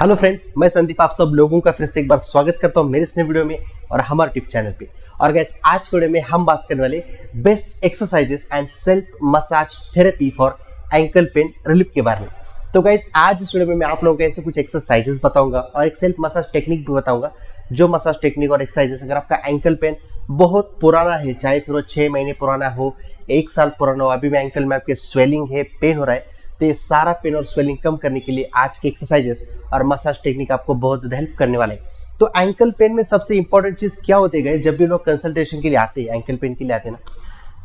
Hello friends, मैं संदीप आप सब लोगों का फिर से एक बार स्वागत करता हूं मेरे इस नए वीडियो में और हमारे टिप चैनल पे। और गाइस, आज के वीडियो में हम बात करने वाले best exercises and self massage therapy for ankle pain relief के बारे में। तो गाइस, आज इस वीडियो में मैं आप लोगों को ऐसे कुछ एक्सरसाइजेस बताऊंगा और एक सेल्फ मसाज टेक्निक भी बताऊंगा। जो मसाज टेक्निक और एक्सरसाइजेस अगर आपका एंकल पेन बहुत पुराना है, चाहे फिर वो 6 महीने पुराना हो, 1 साल पुराना हो, अभी भी एंकल में आपके स्वेलिंग है, पेन हो रहा है, तो ये सारा पेन और स्वेलिंग कम करने के लिए आज के एक्सरसाइजेस और मसाज टेक्निक आपको बहुत ज़्यादा हेल्प करने वाले हैं। तो एंकल पेन में सबसे इंपॉर्टेंट चीज़ क्या होती है, जब भी लोग कंसल्टेशन के लिए आते हैं, एंकल पेन के लिए आते हैं ना,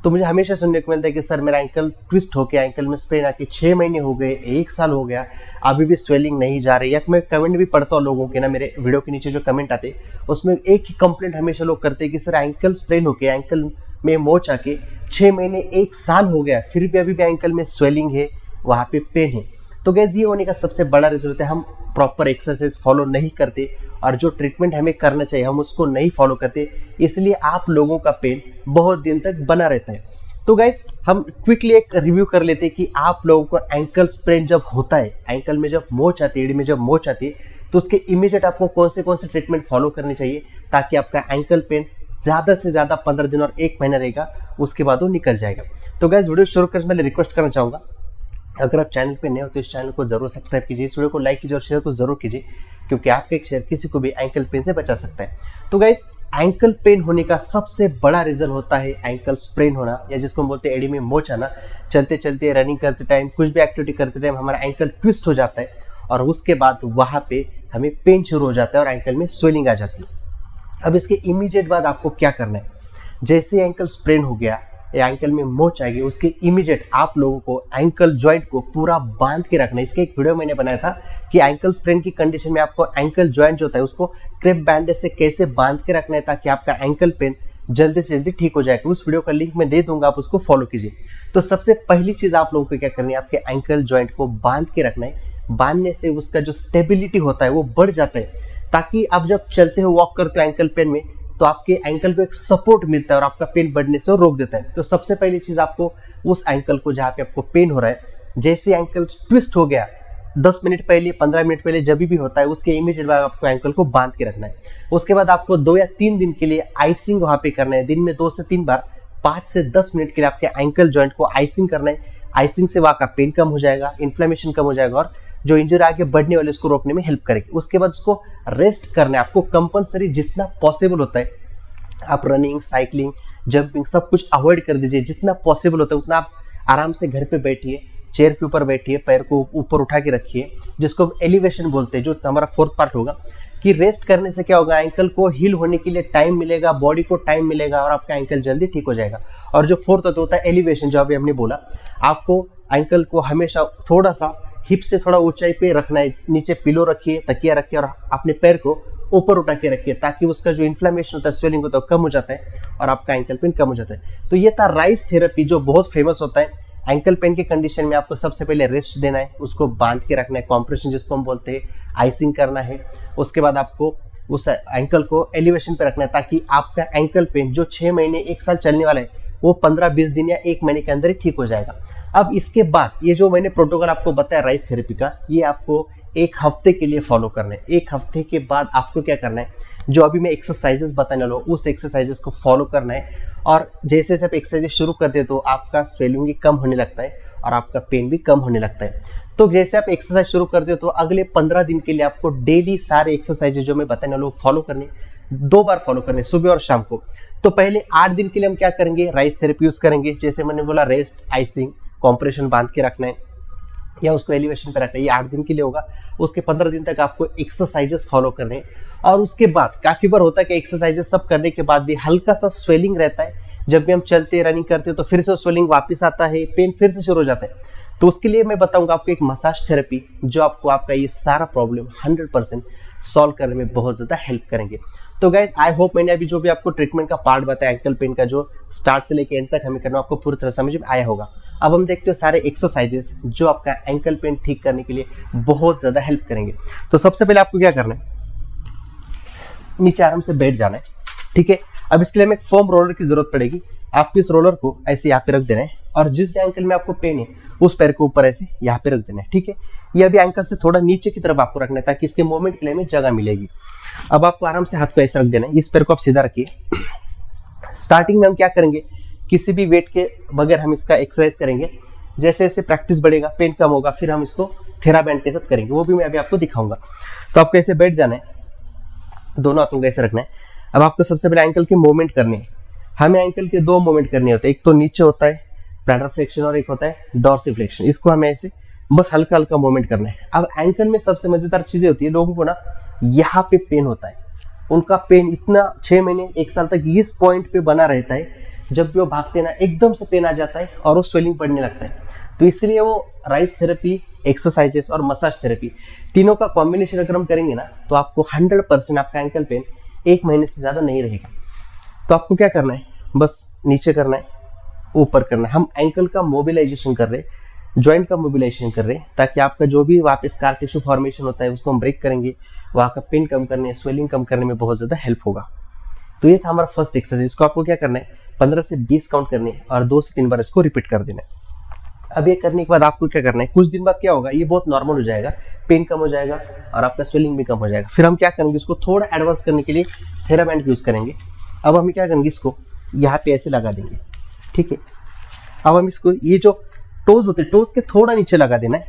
तो मुझे हमेशा सुनने को मिलता है कि सर मेरा एंकल ट्विस्ट हो गया, एंकल में स्पेन आके 6 महीने हो गए, 1 साल हो गया, अभी भी स्वेलिंग नहीं जा रही। या मैं कमेंट भी पढ़ता हूँ लोगों के ना, मेरे वीडियो के नीचे जो कमेंट आते उसमें एक ही कंप्लेंट हमेशा लोग करते हैं कि सर एंकल स्प्रेन हो गया, एंकल में मोच आके 6 महीने 1 साल हो गया, फिर भी अभी भी एंकल में स्वेलिंग है, वहाँ पे पेन है। तो गैस, ये होने का सबसे बड़ा रीजन होता है हम प्रॉपर एक्सरसाइज फॉलो नहीं करते और जो ट्रीटमेंट हमें करना चाहिए हम उसको नहीं फॉलो करते, इसलिए आप लोगों का पेन बहुत दिन तक बना रहता है। तो गाइस, हम क्विकली एक रिव्यू कर लेते हैं कि आप लोगों को एंकल स्प्रेन जब होता है, एंकल में जब मोच आती है, एड़ी में जब मोच आती है, तो उसके इमीडिएट आपको कौन से ट्रीटमेंट फॉलो करने चाहिए ताकि आपका एंकल पेन ज़्यादा से ज़्यादा 15 दिन और 1 महीना रहेगा, उसके बाद वो निकल जाएगा। तो गाइस, वीडियो शुरू करने से पहले रिक्वेस्ट करना चाहूँगा, अगर आप चैनल पे नए हो तो इस चैनल को जरूर सब्सक्राइब कीजिए, इस वीडियो को लाइक कीजिए और शेयर तो जरूर कीजिए, क्योंकि आपका एक शेयर किसी को भी एंकल पेन से बचा सकता है। तो गाइस, एंकल पेन होने का सबसे बड़ा रीजन होता है एंकल स्प्रेन होना, या जिसको हम बोलते हैं एड़ी में मोच आना। चलते चलते, रनिंग करते टाइम, कुछ भी एक्टिविटी करते टाइम हमारा एंकल ट्विस्ट हो जाता है और उसके बाद वहाँ पे हमें पेन शुरू हो जाता है और एंकल में स्वेलिंग आ जाती है। अब इसके इमीडिएट बाद आपको क्या करना है, जैसे एंकल स्प्रेन हो गया या एंकल में मोच आएगी, उसके इमीडिएट आप लोगों को एंकल जॉइंट को पूरा बांध के रखना है। इसके एक वीडियो मैंने बनाया था कि एंकल स्प्रेन की कंडीशन में आपको एंकल जॉइंट जो होता है उसको क्रेप बैंडेज से कैसे बांध के रखना है ताकि आपका एंकल पेन जल्दी से जल्दी ठीक हो जाएगा। उस वीडियो का लिंक मैं दे दूंगा, आप उसको फॉलो कीजिए। तो सबसे पहली चीज आप लोगों को क्या करनी है, आपके एंकल जॉइंट को बांध के रखना है। बांधने से उसका जो स्टेबिलिटी होता है वो बढ़ जाता है, ताकि आप जब चलते हो, वॉक करते हो एंकल पेन में, तो आपके एंकल को एक सपोर्ट मिलता है और आपका पेन बढ़ने से रोक देता है। तो सबसे पहली चीज, आपको उस एंकल को जहाँ पे आपको पेन हो रहा है, जैसे एंकल ट्विस्ट हो गया 10 मिनट पहले, 15 मिनट पहले, जब भी होता है उसके इमीडिएट बाद आपको एंकल को बांध के रखना है। उसके बाद आपको 2 या 3 दिन के लिए आइसिंग वहाँ पे करना है, दिन में 2 से 3 बार 5 से 10 मिनट के लिए आपके एंकल जॉइंट को आइसिंग करना है। आइसिंग से वहाँ का पेन कम हो जाएगा, इन्फ्लेमेशन कम हो जाएगा और जो इंजरी आगे बढ़ने वाले उसको रोकने में हेल्प करेगी। उसके बाद उसको रेस्ट करना है आपको कंपलसरी, जितना पॉसिबल होता है आप रनिंग, साइकिलिंग, जंपिंग सब कुछ अवॉइड कर दीजिए। जितना पॉसिबल होता है उतना आप आराम से घर पे बैठिए, चेयर के ऊपर बैठिए, पैर को ऊपर उठा के रखिए, जिसको एलिवेशन बोलते हैं, जो हमारा 4th पार्ट होगा। कि रेस्ट करने से क्या होगा, एंकल को हील होने के लिए टाइम मिलेगा, बॉडी को टाइम मिलेगा और आपका एंकल जल्दी ठीक हो जाएगा। और जो 4th होता है एलिवेशन, जो अभी हमने बोला, आपको एंकल को हमेशा थोड़ा सा हिप से थोड़ा ऊंचाई पे रखना है, नीचे पिलो रखिए, तकिया रखिए और अपने पैर को ऊपर उठा के रखिए, ताकि उसका जो इन्फ्लेमेशन होता है, स्वेलिंग होता है, कम हो जाता है और आपका एंकल पेन कम हो जाता है। तो ये था राइस थेरेपी, जो बहुत फेमस होता है। एंकल पेन के कंडीशन में आपको सबसे पहले रेस्ट देना है, उसको बांध के रखना है, कॉम्प्रेशन जिसको हम बोलते हैं, आइसिंग करना है। उसके बाद आपको उस एंकल को एलिवेशन पे रखना है, ताकि आपका एंकल पेन जो 6 महीने 1 साल चलने वाला है वो 15-20 दिन या 1 महीने के अंदर ही ठीक हो जाएगा। अब इसके बाद ये जो मैंने प्रोटोकॉल आपको बताया राइस थेरेपी का, ये आपको 1 हफ्ते के लिए फॉलो करना है। 1 हफ्ते के बाद आपको क्या करना है, जो अभी मैं एक्सरसाइजेस बताने वाला हूँ उस एक्सरसाइजेस को फॉलो करना है। और जैसे जैसे आप एक्सरसाइजेस शुरू करते हैं तो आपका स्वेलिंग भी कम होने लगता है और आपका पेन भी कम होने लगता है। तो जैसे आप एक्सरसाइज शुरू करते हो तो अगले 15 दिन के लिए आपको डेली सारे एक्सरसाइजेज जो मैं बताने वाला हूँ फॉलो करने, 2 बार फॉलो करने, सुबह और शाम को। तो पहले 8 दिन के लिए हम क्या करेंगे, राइस थेरेपी यूज करेंगे। जैसे मैंने बोला, रेस्ट, आइसिंग, कॉम्प्रेशन बांध के रखना है या उसको एलिवेशन पे रखना है, ये 8 दिन के लिए होगा। उसके 15 दिन तक आपको एक्सरसाइजेस फॉलो करने हैं। और उसके बाद काफी बार होता है कि एक्सरसाइजेस सब करने के बाद भी हल्का सा स्वेलिंग रहता है, जब भी हम चलते रनिंग करते हैं तो फिर से स्वेलिंग वापस आता है, पेन फिर से शुरू हो जाता है। तो उसके लिए मैं बताऊंगा आपको एक मसाज थेरेपी, जो आपको आपका ये सारा प्रॉब्लम 100% सॉल्व करने में बहुत ज़्यादा हेल्प करेंगे। तो गाइज, आई होप मैंने अभी जो भी आपको ट्रीटमेंट का पार्ट बताया एंकल पेन का, जो स्टार्ट से लेकर एंड तक हमें करना, आपको पूरी तरह समझ में आया होगा। अब हम देखते हो सारे एक्सरसाइजेस जो आपका एंकल पेन ठीक करने के लिए बहुत ज़्यादा हेल्प करेंगे। तो सबसे पहले आपको क्या करना है, नीचे आराम से बैठ जाना है, ठीक है। अब इसके लिए हमें एक फोम रोलर की जरूरत पड़ेगी। आपको इस रोलर को ऐसे यहाँ पे रख देना है और जिस एंकल में आपको पेन है उस पैर को ऊपर ऐसे यहाँ पे रख देना है, ठीक है। ये अभी एंकल से थोड़ा नीचे की तरफ आपको रखना है ताकि इसके मूवमेंट के लिए हमें जगह मिलेगी। अब आपको आराम से हाथ को ऐसे रख देना है, इस पैर को आप सीधा रखिए। स्टार्टिंग में हम क्या करेंगे, किसी भी वेट के बगैर हम इसका एक्सरसाइज करेंगे। जैसे जैसे प्रैक्टिस बढ़ेगा, पेन कम होगा, फिर हम इसको थेराबैंड के साथ करेंगे, वो भी मैं अभी आपको दिखाऊंगा। तो आपको ऐसे बैठ जाना है, दोनों हाथों को ऐसे रखना है। अब आपको सबसे पहले एंकल के मूवमेंट करने हैं। हमें एंकल के 2 मूवमेंट करने होते हैं, एक तो नीचे होता है प्लैटर फ्लेक्शन और एक होता है डॉर्सिफ्लेक्शन। इसको हमें ऐसे बस हल्का हल्का मूवमेंट करना है। अब एंकल में सबसे मजेदार चीजें होती है, लोगों को ना यहाँ पे पेन होता है, उनका पेन इतना 6 महीने 1 साल तक इस पॉइंट पे बना रहता है। जब भी वो भागते हैं ना, एकदम से पेन आ जाता है और वो स्वेलिंग बढ़ने लगता है। तो इसलिए वो राइस थेरेपी, एक्सरसाइजेस और मसाज थेरेपी, तीनों का कॉम्बिनेशन अगर हम करेंगे ना, तो आपको 100% आपका एंकल पेन 1 महीने से ज़्यादा नहीं रहेगा। तो आपको क्या करना है, बस नीचे करना है, ऊपर करना है। हम एंकल का मोबिलाइजेशन कर रहे हैं, जॉइंट का मोबिलाइजेशन कर रहे हैं, ताकि आपका जो भी वहाँ पे स्कार टिश्यू फॉर्मेशन होता है उसको हम ब्रेक करेंगे, वहाँ का पेन कम करने, स्वेलिंग कम करने में बहुत ज़्यादा हेल्प होगा। तो ये था हमारा फर्स्ट एक्सरसाइज। इसको आपको क्या करना है, 15 से 20 काउंट करने हैं और 2 से 3 बार इसको रिपीट कर देना है। अब ये करने के बाद आपको क्या करना है, कुछ दिन बाद क्या होगा, ये बहुत नॉर्मल हो जाएगा, पेन कम हो जाएगा और आपका स्वेलिंग भी कम हो जाएगा। फिर हम क्या करेंगे, इसको थोड़ा एडवांस करने के लिए थेराबैंड यूज़ करेंगे। अब हम क्या करेंगे, इसको यहाँ पे ऐसे लगा देंगे, ठीक है। अब हम इसको, ये जो टोज होते हैं, टोज के थोड़ा नीचे लगा देना है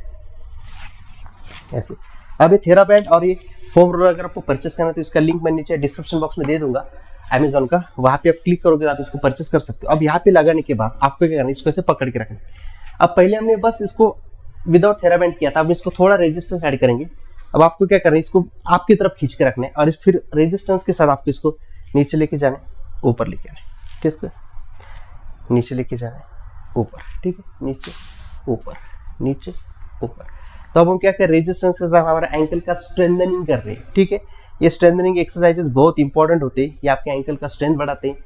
ऐसे। अब ये थेराबैंड और ये फोम रोलर अगर आपको परचेस करना है तो इसका लिंक मैं नीचे डिस्क्रिप्शन बॉक्स में दे दूंगा अमेजोन का, वहाँ पे आप क्लिक करोगे तो आप इसको परचेस कर सकते हो। अब यहाँ पे लगाने के बाद आपको क्या करना है, इसको ऐसे पकड़ के रखना है। अब पहले हमने बस इसको विदाउट थेराबैंड किया था, अब इसको थोड़ा रेजिस्टेंस ऐड करेंगे। अब आपको क्या करना है, इसको आपकी तरफ खींच के रखना है और फिर रेजिस्टेंस के साथ आपको इसको नीचे लेके जाना है, ऊपर लेके आना है। किसको नीचे लेके जाना है, ऊपर, ठीक है, नीचे ऊपर, नीचे ऊपर। तो अब हम क्या कर रहे हैं, रेजिस्टेंस के साथ हमारा एंकल का स्ट्रेंथनिंग कर रहे हैं, ठीक है। ये स्ट्रेंथनिंग एक्सरसाइजेस बहुत इंपॉर्टेंट होते हैं, ये आपके एंकल का स्ट्रेंथ बढ़ाते हैं,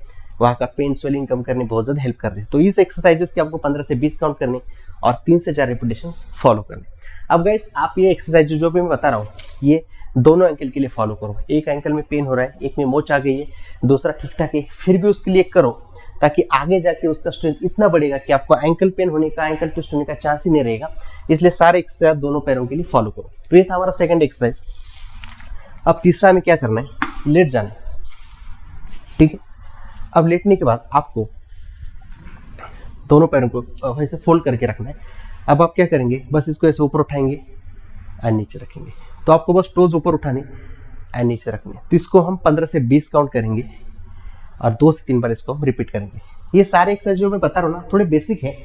वहाँ का पेन स्वेलिंग कम करने बहुत ज़्यादा हेल्प करते हैं। तो इस एक्सरसाइजेस के आपको 15 से 20 काउंट करने और 3 से 4 रिपीटेशंस फॉलो करने। अब गाइस, आप ये एक्सरसाइज जो भी मैं बता रहा हूँ, ये दोनों एंकल के लिए फॉलो करो। एक एंकल में पेन हो रहा है, एक में मोच आ गई है, दूसरा ठीक ठाक है, फिर भी उसके लिए करो, ताकि आगे जाके उसका स्ट्रेंथ इतना बढ़ेगा कि आपको एंकल पेन होने का, एंकल ट्विस्ट होने का चांस ही नहीं रहेगा। इसलिए सारे एक्सरसाइज दोनों पैरों के लिए फॉलो करो। तो ये था हमारा सेकंड एक्सरसाइज। अब तीसरा हमें क्या करना है, लेट जाना है, ठीक है। अब लेटने के बाद आपको दोनों पैरों को ऐसे फोल्ड करके रखना है। अब आप क्या करेंगे, बस इसको ऐसे ऊपर उठाएंगे और नीचे रखेंगे। तो आपको बस टोज ऊपर उठाने और नीचे रखने। तो इसको हम 15 से 20 काउंट करेंगे और 2 से 3 बार इसको हम रिपीट करेंगे। ये सारे एक्सरसाइज जो मैं बता रहा हूँ ना, थोड़े बेसिक है,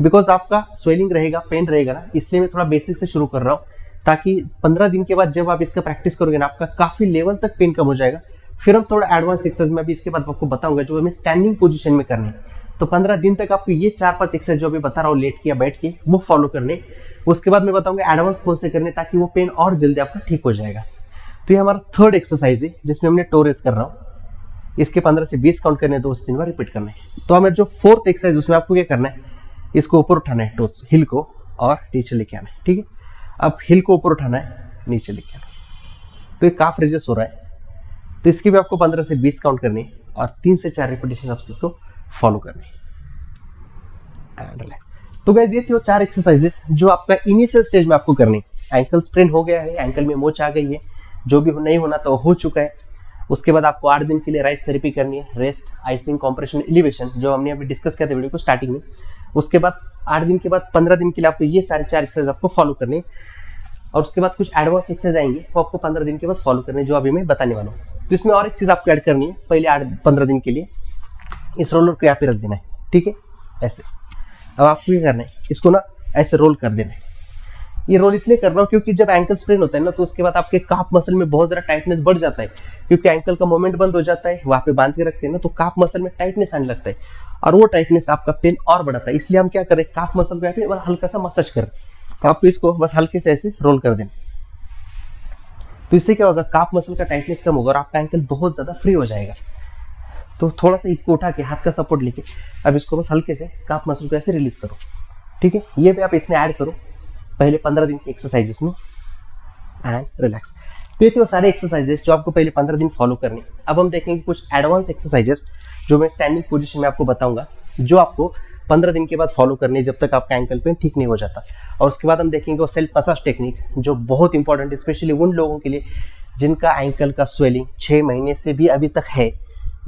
बिकॉज आपका स्वेलिंग रहेगा, पेन रहेगा ना, इसलिए मैं थोड़ा बेसिक से शुरू कर रहा हूँ, ताकि 15 दिन के बाद जब आप इसका प्रैक्टिस करोगे ना, आपका काफ़ी लेवल तक पेन कम हो जाएगा। फिर हम थोड़ा एडवांस एक्सरसाइज में भी इसके बाद आपको बताऊंगा जो हमें स्टैंडिंग पोजीशन में करनी है। तो 15 दिन तक आपको ये 4-5 एक्सरसाइज जो अभी बता रहा हूँ, लेट के या बैठ के, वो फॉलो करने। उसके बाद मैं बताऊंगा एडवांस कौन से करने, ताकि वो पेन और जल्दी आपका ठीक हो जाएगा। तो ये हमारा थर्ड एक्सरसाइज है, जिसमें हमने टो रेज कर रहा हूँ। इसके 15 से 20 काउंट करने, 2 से 3 बार रिपीट करना है। तो हमें जो फोर्थ एक्सरसाइज, उसमें आपको क्या करना है, इसको ऊपर उठाना है, टोस हिल को, और नीचे लेके आना है, ठीक है। अब हिल को ऊपर उठाना है, नीचे लेके आना है। तो ये काफ रेजेस हो रहा है, तो इसकी भी आपको 15 से 20 काउंट करनी है और 3 से 4 रिपीटेशन आप इसको फॉलो करनी है। And relax. तो गाइस, ये थी वो 4 एक्सरसाइजेस जो आपका इनिशियल स्टेज में आपको करनी है। एंकल स्ट्रेन हो गया है, एंकल में मोच आ गई है, जो भी नहीं होना तो हो चुका है। उसके बाद आपको 8 दिन के लिए राइस थेरेपी करनी है, रेस्ट, आइसिंग, कॉम्प्रेशन, एलिवेशन, जो हमने अभी डिस्कस किया था वीडियो को स्टार्टिंग में। उसके बाद 8 दिन के बाद 15 दिन के लिए आपको ये सारे 4 एक्सरसाइज आपको फॉलो करनी है, और उसके बाद कुछ एडवांस एक्सरसाइज आएंगे वो आपको 15 दिन के बाद फॉलो करने, जो अभी मैं बताने वाला हूँ। तो इसमें और एक चीज़ आपको ऐड करनी है, पहले 15 दिन के लिए इस रोलर को यहाँ पे रख देना है, ठीक है, ऐसे। अब आपको ये करना है, इसको ना ऐसे रोल कर देना है। ये रोल इसलिए कर रहा हूँ क्योंकि जब एंकल स्ट्रेन होता है ना, तो उसके बाद आपके काफ मसल में बहुत ज़्यादा टाइटनेस बढ़ जाता है, क्योंकि एंकल का मूवमेंट बंद हो जाता है, वहाँ पे बांध के रखते हैं ना, तो काफ मसल में टाइटनेस आने लगता है, और वो टाइटनेस आपका पेन और बढ़ाता है। इसलिए हम क्या करें, काफ मसल को यहाँ पे हल्का सा मसाज करें। तो आपको इसको बस हल्के से ऐसे रोल कर देना। तो इससे क्या होगा, काफ मसल का टाइटनेस कम होगा और आपका एंकल बहुत ज़्यादा फ्री हो जाएगा। तो थोड़ा सा इसको उठा के हाथ का सपोर्ट लेके अब इसको बस हल्के से काफ मसल को ऐसे रिलीज करो, ठीक है। ये भी आप इसमें ऐड करो पहले 15 दिन के एक्सरसाइजेस में, एंड रिलैक्स। तो ये थे वो सारे एक्सरसाइजेस जो आपको पहले 15 दिन फॉलो करने। अब हम देखेंगे कुछ एडवांस एक्सरसाइजेस जो मैं स्टैंडिंग पोजीशन में आपको बताऊंगा, जो आपको 15 दिन के बाद फॉलो करनी है जब तक आपका एंकल पेन ठीक नहीं हो जाता। और उसके बाद हम देखेंगे वो सेल्फ मसाज टेक्निक जो बहुत इंपॉर्टेंट है, स्पेशली उन लोगों के लिए जिनका एंकल का स्वेलिंग 6 महीने से भी अभी तक है,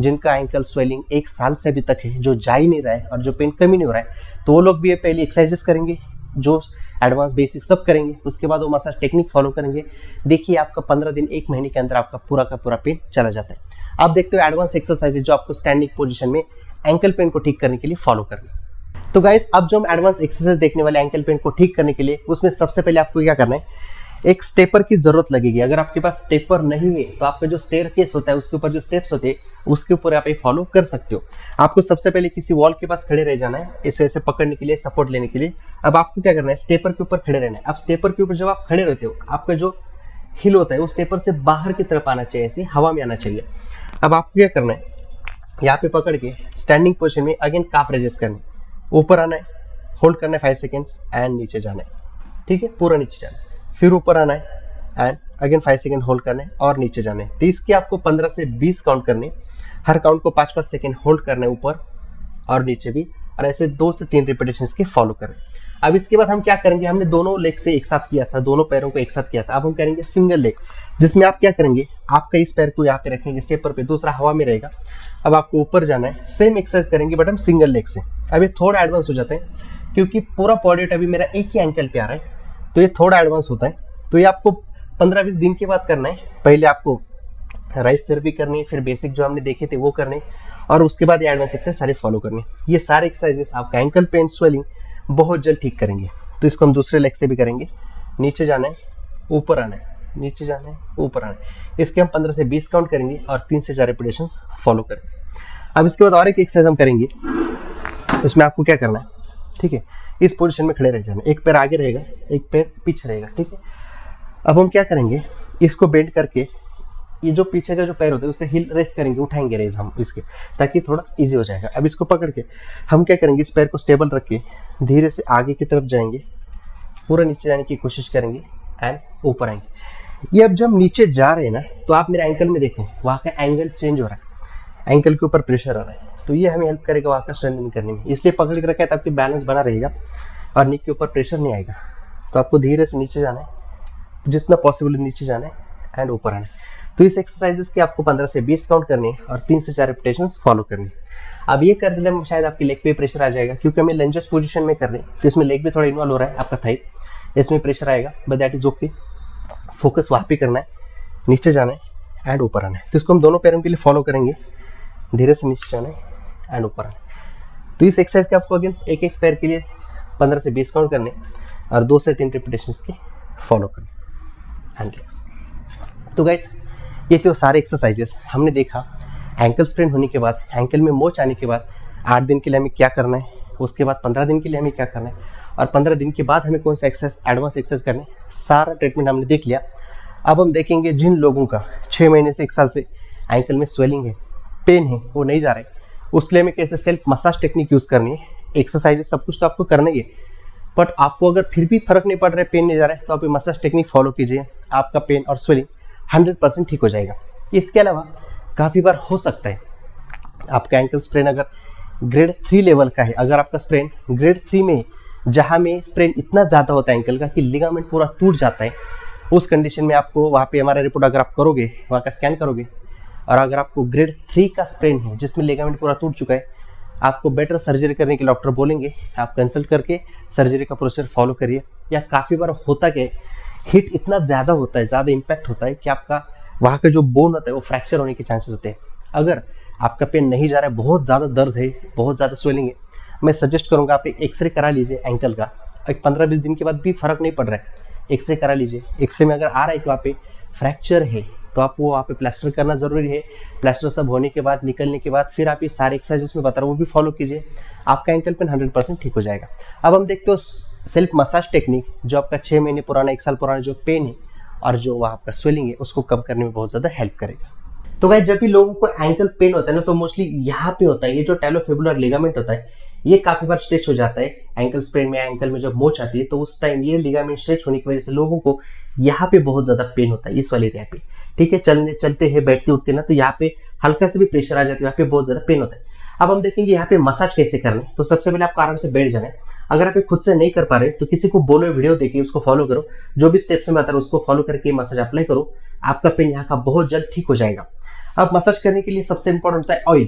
जिनका एंकल स्वेलिंग 1 साल से अभी तक है, जो जा ही नहीं रहा है और जो पेन कम ही नहीं हो रहा है, तो वो लोग भी ये पहले एक्सरसाइजेस करेंगे, जो एडवांस बेसिक सब करेंगे, उसके बाद वो मसाज टेक्निक फॉलो करेंगे। देखिए आपका 15 दिन 1 महीने के अंदर आपका पूरा का पूरा पेन चला जाता है। आप देखते हो एडवांस एक्सरसाइजेज जो आपको स्टैंडिंग पोजीशन में एंकल पेन को ठीक करने के लिए फॉलो करना। तो गाइस अब जो हम एडवांस एक्सरसाइज देखने वाले एंकल पेन को ठीक करने के लिए, उसमें सबसे पहले आपको क्या करना है, एक स्टेपर की जरूरत लगेगी। अगर आपके पास स्टेपर नहीं है तो आपका जो स्टेयरकेस होता है उसके ऊपर जो स्टेप्स होते हैं उसके ऊपर आप ये फॉलो कर सकते हो। आपको सबसे पहले किसी वॉल के पास खड़े रह जाना है, ऐसे ऐसे पकड़ने के लिए, सपोर्ट लेने के लिए। अब आपको क्या करना है, स्टेपर के ऊपर खड़े रहना है। अब स्टेपर के ऊपर जब आप खड़े रहते हो, आपका जो हिल होता है वो स्टेपर से बाहर की तरफ आना चाहिए, ऐसे हवा में आना चाहिए। अब आपको क्या करना है, यहाँ पे पकड़ के स्टैंडिंग पोजीशन में अगेन काफ रेजेस करने, ऊपर आना है, होल्ड करना है 5 सेकेंड्स एंड नीचे जाना है। ठीक है, पूरा नीचे जाना है, फिर ऊपर आना है एंड अगेन 5 सेकेंड होल्ड करना है और नीचे जाना है। तो इसके आपको 15 से 20 काउंट करने, हर काउंट को 5-5 सेकेंड होल्ड करना है ऊपर और नीचे भी, और ऐसे 2 से 3 रिपीटेशन के फॉलो करें। अब इसके बाद हम क्या करेंगे, हमने दोनों लेग से एक साथ किया था, दोनों पैरों को एक साथ किया था। अब हम करेंगे सिंगल लेग, जिसमें आप क्या करेंगे, आपका इस पैर को यहाँ पे रखेंगे स्टेपर पे, दूसरा हवा में रहेगा। अब आपको ऊपर जाना है, सेम एक्सरसाइज करेंगे बट हम सिंगल लेग से। अब ये थोड़ा एडवांस हो जाता है क्योंकि पूरा बॉडी वेट अभी मेरा एक ही एंकल पे आ रहा है, तो ये थोड़ा एडवांस होता है। तो ये आपको 15-20 दिन के बाद करना है। पहले आपको राइस थेरेपी करनी है, फिर बेसिक जो हमने देखे थे वो करने, और उसके बाद ये एडवांस एक्सरसाइज सारे फॉलो करने। ये सारे एक्सरसाइजेस आपका एंकल पेन स्वेलिंग बहुत जल्द ठीक करेंगे। तो इसको हम दूसरे लेग से भी करेंगे। नीचे जाना है, ऊपर आना है, नीचे जाना है, ऊपर आना है। इसके हम 15 से 20 काउंट करेंगे और 3 से 4 रिपीटेशंस फॉलो करेंगे। अब इसके बाद और एक एक्सरसाइज हम करेंगे, इसमें आपको क्या करना है, ठीक है, इस पोजीशन में खड़े रह जाना, एक पैर आगे रहेगा, एक पैर पीछे रहेगा। ठीक है, अब हम क्या करेंगे, इसको बेंड करके ये जो पीछे का जो पैर होता है उससे हिल रेस करेंगे, उठाएंगे रेस हम इसके, ताकि थोड़ा इजी हो जाएगा। अब इसको पकड़ के हम क्या करेंगे, इस पैर को स्टेबल रख के धीरे से आगे की तरफ जाएंगे, पूरा नीचे जाने की कोशिश करेंगे एंड ऊपर आएंगे। ये अब जब नीचे जा रहे हैं ना, तो आप मेरे एंकल में देखो, वहाँ का एंगल चेंज हो रहा है, एंकल के ऊपर प्रेशर आ रहा है, तो ये हमें हेल्प करेगा वहाँ का स्ट्रेंथनिंग करने में। इसलिए पकड़ के रखा है ताकि बैलेंस बना रहेगा और नीक के ऊपर प्रेशर नहीं आएगा। तो आपको धीरे से नीचे जाना है, जितना पॉसिबल नीचे जाना है एंड ऊपर आना है। तो इस एक्सरसाइजेस के आपको 15 से 20 काउंट करने हैं और 3 से 4 रिपीटेशंस फॉलो करनी। अब ये कर देने में शायद आपकी लेग पे प्रेशर आ जाएगा, क्योंकि हमें लंजेस पोजीशन में कर रहे हैं, तो इसमें लेग भी थोड़ा इन्वॉल्व हो रहा है, आपका थाइस, इसमें प्रेशर आएगा, but that is okay. Focus वहाँ पे करना है, नीचे जाना है एंड ऊपर आना है। तो इसको हम दोनों पैरों के लिए फॉलो करेंगे, धीरे से नीचे जाना है एंड ऊपर आना है। तो इस एक्सरसाइज के आपको अगेन एक एक पैर के लिए 15 से 20 काउंट करने और 2 से 3 रिपीटेशंस के फॉलो करने एंड रिलैक्स। तो गाइस ये थे वो सारे एक्सरसाइजेस हमने देखा। एंकल स्प्रेन होने के बाद, एंकल में मोच आने के बाद 8 दिन के लिए हमें क्या करना है, उसके बाद 15 दिन के लिए हमें क्या करना है, और 15 दिन के बाद हमें कौन सा एक्सरसाइज एडवांस एक्सरसाइज करना है, सारा ट्रीटमेंट हमने देख लिया। अब हम देखेंगे जिन लोगों का 6 महीने से 1 साल से एंकल में स्वेलिंग है, पेन है, वो नहीं जा रहे, उसके लिए हमें कैसे सेल्फ मसाज टेक्निक यूज़ करनी है। एक्सरसाइजेस सब कुछ तो आपको करना ही है, बट आपको अगर फिर भी फर्क नहीं पड़ रहा है, पेन नहीं जा रहा है, तो आप ये मसाज टेक्निक फॉलो कीजिए, आपका पेन और स्वेलिंग 100% ठीक हो जाएगा। इसके अलावा काफ़ी बार हो सकता है आपका एंकल स्प्रेन अगर ग्रेड 3 लेवल का है, अगर आपका स्प्रेन ग्रेड 3 में, जहाँ में स्प्रेन इतना ज़्यादा होता है एंकल का कि लिगामेंट पूरा टूट जाता है, उस कंडीशन में आपको वहाँ पे हमारा रिपोर्ट अगर आप करोगे, वहाँ का स्कैन करोगे, और अगर आपको ग्रेड 3 का स्प्रेन है जिसमें लिगामेंट पूरा टूट चुका है, आपको बेटर सर्जरी करने के डॉक्टर बोलेंगे, आप कंसल्ट करके सर्जरी का प्रोसीजर फॉलो करिए। या काफ़ी बार होता क्या है, हिट इतना ज़्यादा होता है, ज़्यादा इम्पैक्ट होता है कि आपका वहाँ का जो बोन होता है वो फ्रैक्चर होने के चांसेस होते हैं। अगर आपका पेन नहीं जा रहा है, बहुत ज़्यादा दर्द है, बहुत ज़्यादा स्वेलिंग है, मैं सजेस्ट करूँगा आप एक एक्सरे करा लीजिए एंकल का। एक 15-20 दिन के बाद भी फर्क नहीं पड़ रहा है, एक्सरे करा लीजिए। एक्सरे में अगर आ रहा है कि वहाँ पे फ्रैक्चर है, तो आप वो वहाँ पे प्लास्टर करना ज़रूरी है। प्लास्टर सब होने के बाद, निकलने के बाद, फिर आप ये सारे एक्सरसाइजेस में बता रहा हूँ वो भी फॉलो कीजिए, आपका एंकल पेन 100% ठीक हो जाएगा। अब हम देखते हो सेल्फ मसाज टेक्निक, जो आपका 6 महीने पुराना, 1 साल पुराना जो पेन है और जो वहाँ आपका स्वेलिंग है, उसको कम करने में बहुत ज़्यादा हेल्प करेगा। तो गाइस जब भी लोगों को एंकल पेन होता है ना, तो मोस्टली यहाँ पे होता है, ये जो टैलोफिबुलर लिगामेंट होता है, ये काफी बार स्ट्रेच हो जाता है। एंकल स्प्रेन में, एंकल में जब मोच आती है, तो उस टाइम ये लिगामेंट स्ट्रेच होने की वजह से लोगों को यहाँ पे बहुत ज्यादा पेन होता है, इस वाले एरिया पे। ठीक है, चलते हैं, बैठते उठते ना, तो यहाँ पे हल्का से भी प्रेशर आ जाता है, यहाँ पे बहुत ज्यादा पेन होता है। अब हम देखेंगे यहाँ पे मसाज कैसे करना है। तो सबसे पहले आपको आराम से बैठ जाना है। अगर आप ये खुद से नहीं कर पा रहे तो किसी को बोलो, वीडियो देखिए, उसको फॉलो करो, जो भी स्टेप्स में बता रहा हूं उसको फॉलो करके मसाज अप्लाई करो, आपका पेन यहाँ का बहुत जल्द ठीक हो जाएगा। अब मसाज करने के लिए सबसे इंपॉर्टेंट होता है ऑयल।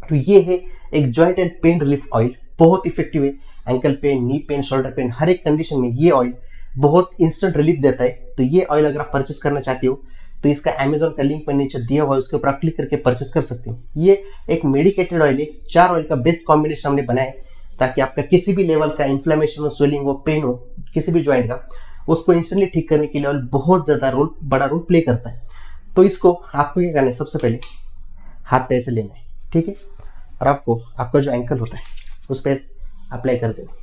तो ये है एक joint and pain relief oil, बहुत इफेक्टिव है। Ankle pain, knee pain, shoulder pain, हर एक कंडीशन में ये ऑयल बहुत इंस्टेंट रिलीफ देता है। तो ये ऑयल अगर आप परचेस करना चाहते हो तो इसका अमेजोन का लिंक मैंने नीचे दिया हुआ है, उसके ऊपर आप क्लिक करके परचेस कर सकते हो। ये एक मेडिकेटेड ऑयल है, 4 ऑयल का बेस्ट कॉम्बिनेशन हमने बनाया है ताकि आपका किसी भी लेवल का इन्फ्लेमेशन हो, स्वेलिंग हो, पेन हो किसी भी ज्वाइंट का, उसको इंस्टेंटली ठीक करने के लिए ऑयल बहुत ज्यादा बड़ा रोल प्ले करता है। तो इसको आपको क्या करना है, सबसे पहले हाथ पे ऐसे लेना है, ठीक है, और आपको आपका जो एंकल होता है उस पर अप्लाई कर देना,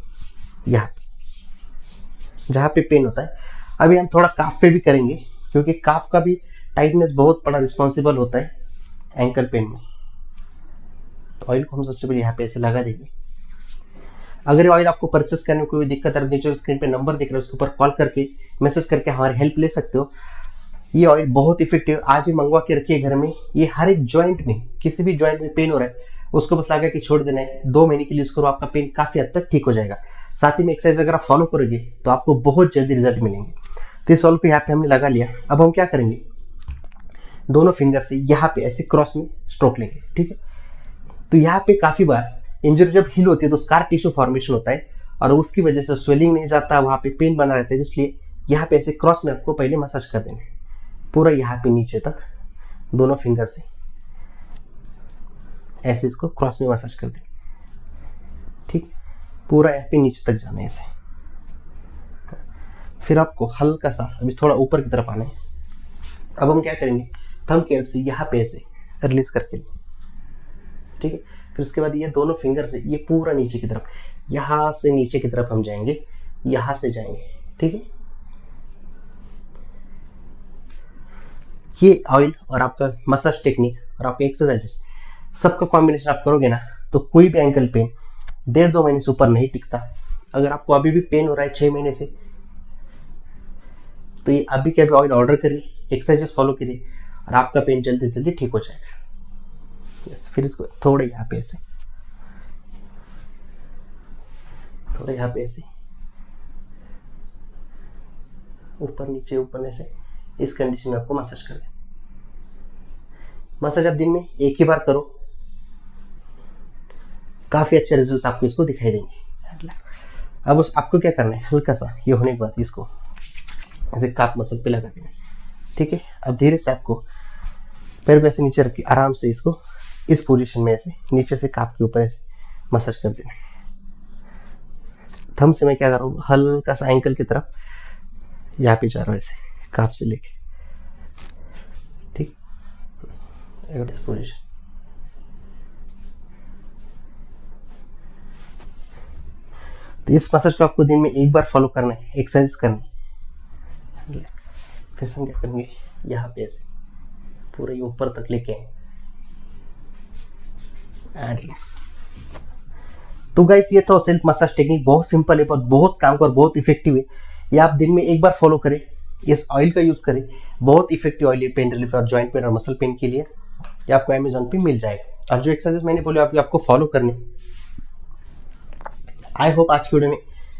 यहाँ पे जहाँ पे पेन होता है। अभी हम थोड़ा काफ पे भी करेंगे क्योंकि काफ का भी टाइटनेस बहुत बड़ा रिस्पॉन्सिबल होता है एंकल पेन में। तो ऑयल को हम सबसे पहले यहाँ पे ऐसे लगा देंगे। अगर ये ऑयल आपको परचेस करने में कोई दिक्कत है, नीचे स्क्रीन पे नंबर दिख रहा है, उसके ऊपर कॉल करके मैसेज करके हमारी हेल्प ले सकते हो। ये ऑयल बहुत इफेक्टिव, आज ही मंगवा के रखिए घर में। ये हर एक जॉइंट में, किसी भी जॉइंट में पेन हो रहा है उसको बस लगा के छोड़ देना है, 2 महीने के लिए उसको, आपका पेन काफी हद तक ठीक हो जाएगा। साथ ही में एक्सरसाइज अगर आप फॉलो करोगे तो आपको बहुत जल्दी रिजल्ट मिलेंगे। तो इस ऑयल को यहाँ पे हमने लगा लिया। अब हम क्या करेंगे, दोनों फिंगर से यहाँ पे ऐसे क्रॉस में स्ट्रोक लेंगे, ठीक है। तो यहाँ पे काफी बार इंजरी जब हील होती है तो स्कार टिश्यू फॉर्मेशन होता है और उसकी वजह से स्वेलिंग नहीं जाता, वहां पे पेन बना रहता है। इसलिए यहाँ पे ऐसे क्रॉस में आपको पहले मसाज कर देना है, पूरा यहाँ पे नीचे तक दोनों फिंगर से ऐसे इसको क्रॉस में मसाज कर देना, ठीक, पूरा यहाँ पे नीचे तक जाना है ऐसे। फिर आपको हल्का सा अभी थोड़ा ऊपर की तरफ आना है। अब हम क्या करेंगे, थंब की हेल्प से यहाँ पे ऐसे रिलीज करके, ठीक है। फिर उसके बाद ये दोनों फिंगर से ये पूरा नीचे की तरफ, यहाँ से नीचे की तरफ हम जाएंगे, यहाँ से जाएंगे, ठीक है। ये ऑयल और आपका मसाज टेक्निक और आपके एक्सरसाइजेस सबका कॉम्बिनेशन आप करोगे ना तो कोई भी एंकल पेन 1.5-2 महीने से ऊपर नहीं टिकता। अगर आपको अभी भी पेन हो रहा है 6 महीने से, तो ये अभी के अभी ऑयल ऑर्डर करिए, एक्सरसाइजेस फॉलो करिए और आपका पेन जल्दी से जल्दी ठीक हो जाएगा। यस, फिर इसको थोड़े यहाँ पे ऐसे, थोड़ा यहाँ पे ऐसे ऊपर नीचे इस कंडीशन में आपको मसाज कर दें। मसाज आप दिन में एक ही बार करो, काफी अच्छे रिजल्ट्स आपको इसको दिखाई देंगे। अब आपको क्या करना है, हल्का सा ये होने के बाद इसको ऐसे काफ मसल पे लगा देना, ठीक है। अब धीरे से आपको पैर को ऐसे नीचे रख के आराम से इसको इस पोजीशन में ऐसे नीचे से काफ के ऊपर ऐसे मसाज कर देना। थंब से मैं क्या कर रहा हूँ, हल्का सा एंकल की तरफ यहाँ पे जा रहा हूँ ऐसे काफ से लेके, ठीक, इस पोजीशन। तो इस मसाज को आपको दिन में एक बार फॉलो करना है, एक्सरसाइज करना है। फिर हम क्या करेंगे, यहाँ पे ऐसे पूरे ऊपर तक लेके एंड रिलैक्स। तो गाइस ये तो सेल्फ मसाज टेक्निक बहुत सिंपल है पर बहुत काम का और बहुत इफेक्टिव है। ये आप दिन में एक बार फॉलो करें, इस ऑयल का यूज करें, बहुत इफेक्टिव ऑयल है पेन रिलीफ और जॉइंट पेन और मसल पेन के लिए। ये आपको अमेजोन पे मिल जाएगा। और जो एक्सरसाइज मैंने बोले आपको फॉलो करने। आई होप आज की वीडियो में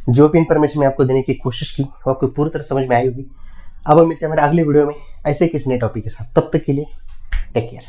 जो भी इन्फॉर्मेशन मैं आपको देने की कोशिश की वो आपको पूरी तरह समझ में आई होगी। अब हम मिलते हैं हमारे अगले वीडियो में ऐसे किसी नए टॉपिक के साथ। तब तक के लिए टेक केयर।